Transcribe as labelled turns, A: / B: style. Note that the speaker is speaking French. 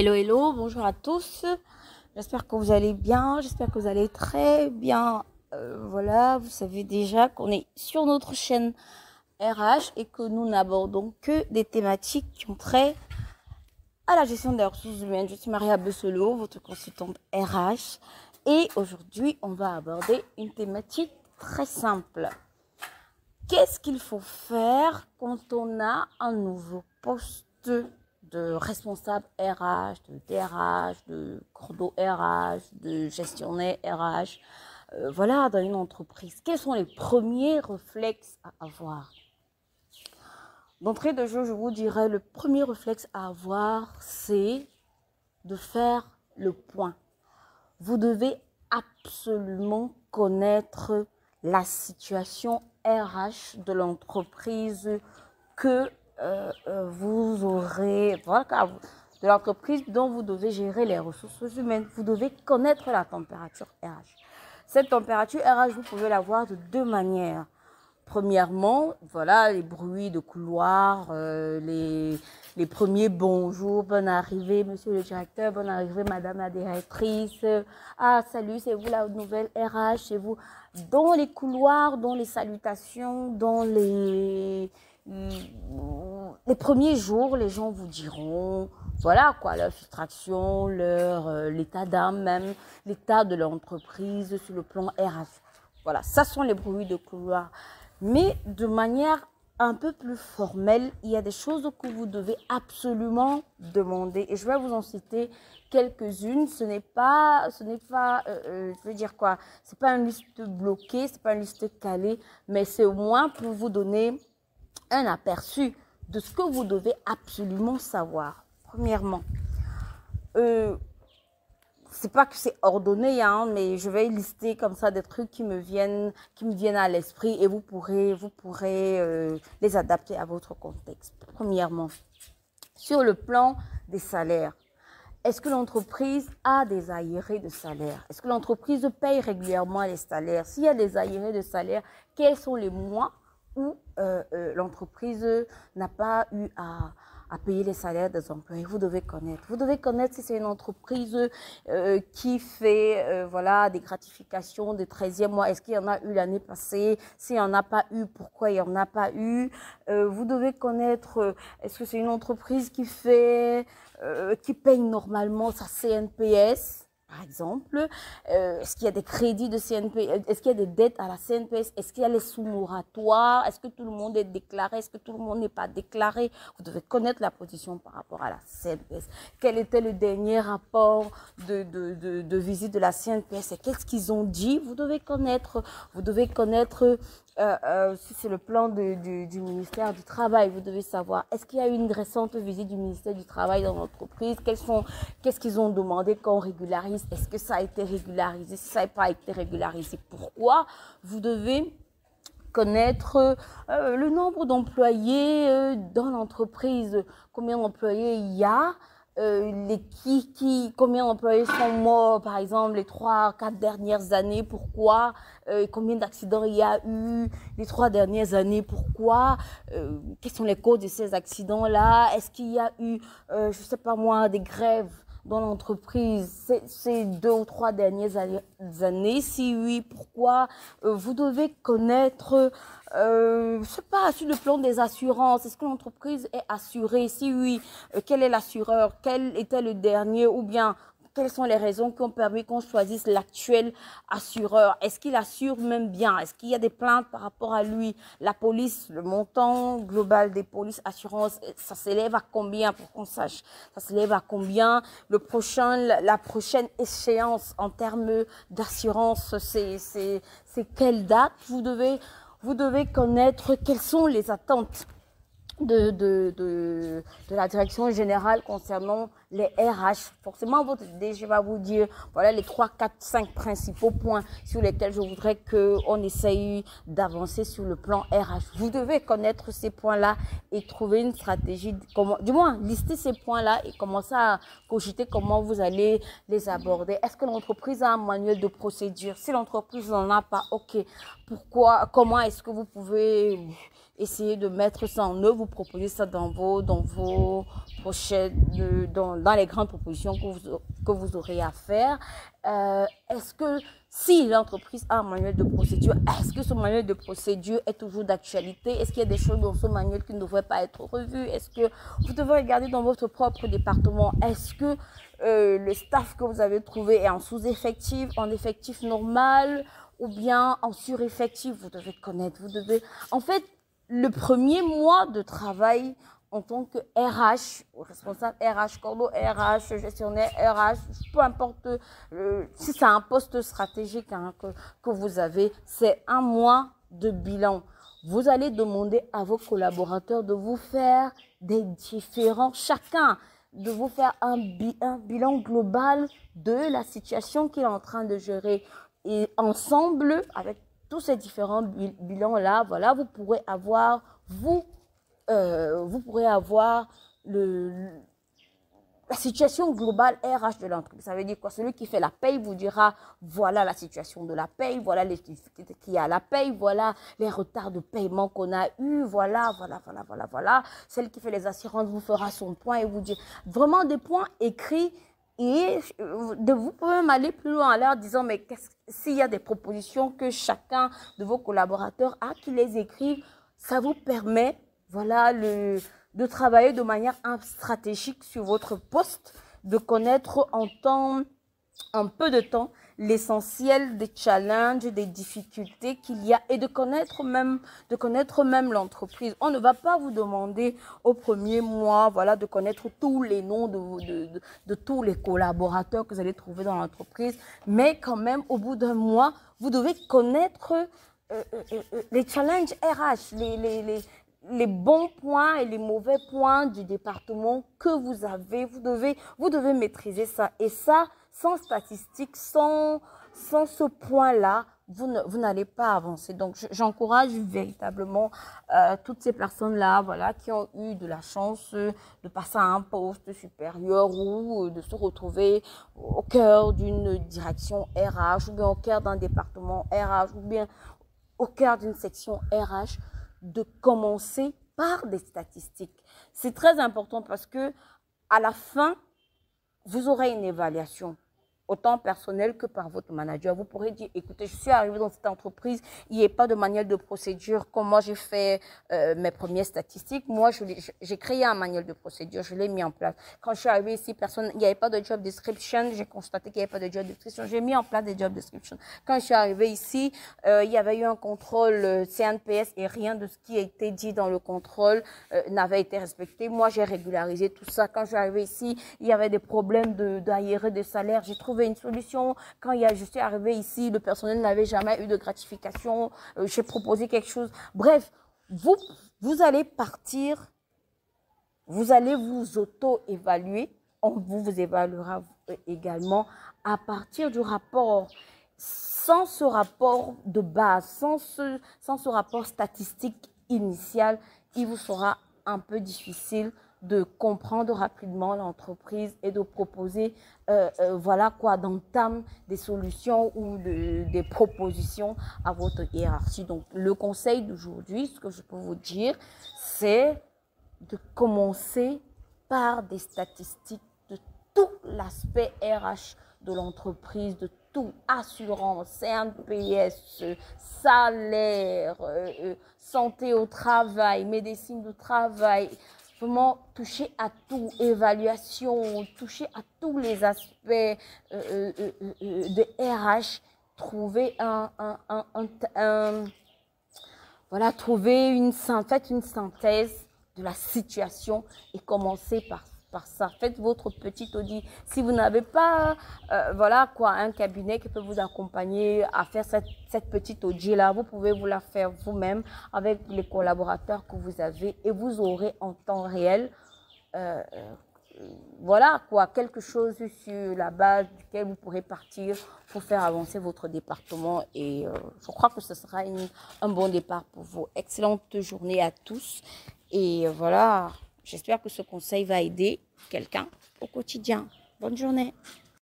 A: Hello, hello, bonjour à tous. J'espère que vous allez bien, j'espère que vous allez très bien. Voilà, vous savez déjà qu'on est sur notre chaîne RH et que nous n'abordons que des thématiques qui ont trait à la gestion des ressources humaines. Je suis Maria Besselot, votre consultante RH. Et aujourd'hui, on va aborder une thématique très simple. Qu'est-ce qu'il faut faire quand on a un nouveau poste de responsable RH, de DRH, de cordeau RH, de gestionnaire RH, voilà, dans une entreprise? Quels sont les premiers réflexes à avoir? D'entrée de jeu, je vous dirais, le premier réflexe à avoir, c'est de faire le point. Vous devez absolument connaître la situation RH de l'entreprise que vous aurez, voilà, de l'entreprise dont vous devez gérer les ressources humaines. Vous devez connaître la température RH. Cette température RH, vous pouvez la voir de deux manières. Premièrement, voilà, les bruits de couloir, les premiers bonjours, bonne arrivée, monsieur le directeur, bonne arrivée, madame la directrice. Ah, salut, c'est vous la nouvelle RH, c'est vous. Dans les couloirs, dans les salutations, dans les premiers jours, les gens vous diront, voilà quoi, leur frustration, l'état d'âme même, l'état de l'entreprise sur le plan RH. Voilà, ça sont les bruits de couloir. Mais de manière un peu plus formelle, il y a des choses que vous devez absolument demander. Et je vais vous en citer quelques-unes. Ce n'est pas, je veux dire quoi, c'est pas une liste bloquée, c'est pas une liste calée, mais c'est au moins pour vous donner un aperçu de ce que vous devez absolument savoir. Premièrement, c'est pas que c'est ordonné, hein, mais je vais lister comme ça des trucs qui me viennent à l'esprit et vous pourrez les adapter à votre contexte. Premièrement, sur le plan des salaires, est-ce que l'entreprise a des arriérés de salaire? Est-ce que l'entreprise paye régulièrement les salaires? S'il y a des arriérés de salaire, quels sont les mois où l'entreprise n'a pas eu à payer les salaires des employés? Vous devez connaître. Vous devez connaître si c'est une entreprise qui fait voilà, des gratifications de 13e mois. Est-ce qu'il y en a eu l'année passée? S'il n'y en a pas eu, pourquoi il n'y en a pas eu? Vous devez connaître, est-ce que c'est une entreprise qui fait, qui paye normalement sa CNPS? Par exemple, est-ce qu'il y a des crédits de CNPS? Est-ce qu'il y a des dettes à la CNPS? Est-ce qu'il y a les sous-moratoires? Est-ce que tout le monde est déclaré? Est-ce que tout le monde n'est pas déclaré? Vous devez connaître la position par rapport à la CNPS. Quel était le dernier rapport de visite de la CNPS? Et qu'est-ce qu'ils ont dit? Vous devez connaître. Vous devez connaître si c'est le plan du ministère du Travail. Vous devez savoir, est-ce qu'il y a eu une récente visite du ministère du Travail dans l'entreprise? Qu'est-ce qu'ils ont demandé qu'on régularise? Est-ce que ça a été régularisé? Si ça n'a pas été régularisé, pourquoi? Vous devez connaître le nombre d'employés dans l'entreprise. Combien d'employés il y a? Combien d'employés sont morts, par exemple, les 3-4 dernières années, pourquoi? Combien d'accidents il y a eu les 3 dernières années, pourquoi? Quelles sont les causes de ces accidents-là? Est-ce qu'il y a eu, je sais pas moi, des grèves dans l'entreprise ces 2 ou 3 dernières années? Si oui, pourquoi? Vous devez connaître, je sais pas, sur le plan des assurances, est-ce que l'entreprise est assurée? Si oui, quel est l'assureur? Quel était le dernier? Ou bien, quelles sont les raisons qui ont permis qu'on choisisse l'actuel assureur? Est-ce qu'il assure même bien? Est-ce qu'il y a des plaintes par rapport à lui? La police, le montant global des polices assurances, ça s'élève à combien pour qu'on sache? Ça s'élève à combien? La prochaine échéance en termes d'assurance, c'est quelle date? Vous devez connaître quelles sont les attentes de la direction générale concernant les RH. Forcément, votre DG va vous dire, voilà les 3, 4, 5 principaux points sur lesquels je voudrais qu'on essaye d'avancer sur le plan RH. Vous devez connaître ces points-là et trouver une stratégie, du moins, lister ces points-là et commencer à cogiter comment vous allez les aborder. Est-ce que l'entreprise a un manuel de procédure? Si l'entreprise n'en a pas, ok. Comment est-ce que vous pouvez essayez de mettre ça en œuvre, vous proposez ça dans vos prochaines, dans les grandes propositions que vous aurez à faire. Est-ce que si l'entreprise a un manuel de procédure, est-ce que ce manuel de procédure est toujours d'actualité? Est-ce qu'il y a des choses dans ce manuel qui ne devraient pas être revues? Est-ce que vous devez regarder dans votre propre département? Est-ce que le staff que vous avez trouvé est en sous-effectif, en effectif normal ou bien en sur-effectif? Vous devez connaître, vous devez... En fait, le premier mois de travail en tant que RH, responsable RH, cordeau RH, gestionnaire RH, peu importe si c'est un poste stratégique hein, que vous avez, c'est un mois de bilan. Vous allez demander à vos collaborateurs de vous faire des différents, chacun, de vous faire un bilan global de la situation qu'il est en train de gérer. Et ensemble, avec tous ces différents bilans-là, voilà, vous pourrez avoir, la situation globale RH de l'entreprise. Ça veut dire quoi? Celui qui fait la paye vous dira, voilà la situation de la paye, voilà les difficultés qu'il y a à la paye, voilà les retards de paiement qu'on a eu, voilà. Celle qui fait les assurances vous fera son point et vous dit vraiment des points écrits. Et vous pouvez même aller plus loin en leur disant, mais s'il y a des propositions que chacun de vos collaborateurs a, qu'ils les écrivent, ça vous permet, voilà, de travailler de manière stratégique sur votre poste, de connaître en peu de temps l'essentiel des challenges, des difficultés qu'il y a et de connaître même l'entreprise. On ne va pas vous demander au premier mois, voilà, de connaître tous les noms de tous les collaborateurs que vous allez trouver dans l'entreprise, mais quand même, au bout d'un mois, vous devez connaître les challenges RH, les bons points et les mauvais points du département que vous avez. Vous devez maîtriser ça. Et ça, sans statistiques, sans ce point-là, vous n'allez pas avancer. Donc, j'encourage véritablement toutes ces personnes-là, voilà, qui ont eu de la chance de passer à un poste supérieur ou de se retrouver au cœur d'une direction RH ou bien au cœur d'un département RH ou bien au cœur d'une section RH, de commencer par des statistiques. C'est très important parce que à la fin, vous aurez une évaluation, autant personnelle que par votre manager. Vous pourrez dire, écoutez, je suis arrivé dans cette entreprise, il n'y a pas de manuel de procédure. Comment j'ai fait mes premières statistiques? Moi, j'ai créé un manuel de procédure, je l'ai mis en place. Quand je suis arrivé ici, il n'y avait pas de job description. J'ai constaté qu'il n'y avait pas de job description. J'ai mis en place des job descriptions. Quand je suis arrivé ici, il y avait eu un contrôle CNPS et rien de ce qui a été dit dans le contrôle n'avait été respecté. Moi, j'ai régularisé tout ça. Quand je suis arrivé ici, il y avait des problèmes d'arriérés de salaire. J'ai trouvé une solution. Quand je suis arrivé ici, le personnel n'avait jamais eu de gratification. J'ai proposé quelque chose. Bref, vous allez partir, vous allez vous auto-évaluer. On vous évaluera également à partir du rapport. Sans ce rapport de base, sans ce rapport statistique initial, il vous sera un peu difficile de comprendre rapidement l'entreprise et de proposer, voilà quoi, d'entamer des solutions ou des propositions à votre hiérarchie. Donc, le conseil d'aujourd'hui, ce que je peux vous dire, c'est de commencer par des statistiques de tout l'aspect RH de l'entreprise, de tout, assurance, CNPS, salaire, santé au travail, médecine du travail, vraiment toucher à tout, évaluation, toucher à tous les aspects de RH, trouver voilà, trouver une synthèse de la situation et commencer par ça. Faites votre petit audit. Si vous n'avez pas, voilà quoi, un cabinet qui peut vous accompagner à faire cette petite audit-là, vous pouvez vous la faire vous-même avec les collaborateurs que vous avez et vous aurez en temps réel, voilà quoi, quelque chose sur la base duquel vous pourrez partir pour faire avancer votre département et je crois que ce sera un bon départ pour vous. Excellente journée à tous et voilà. J'espère que ce conseil va aider quelqu'un au quotidien. Bonne journée.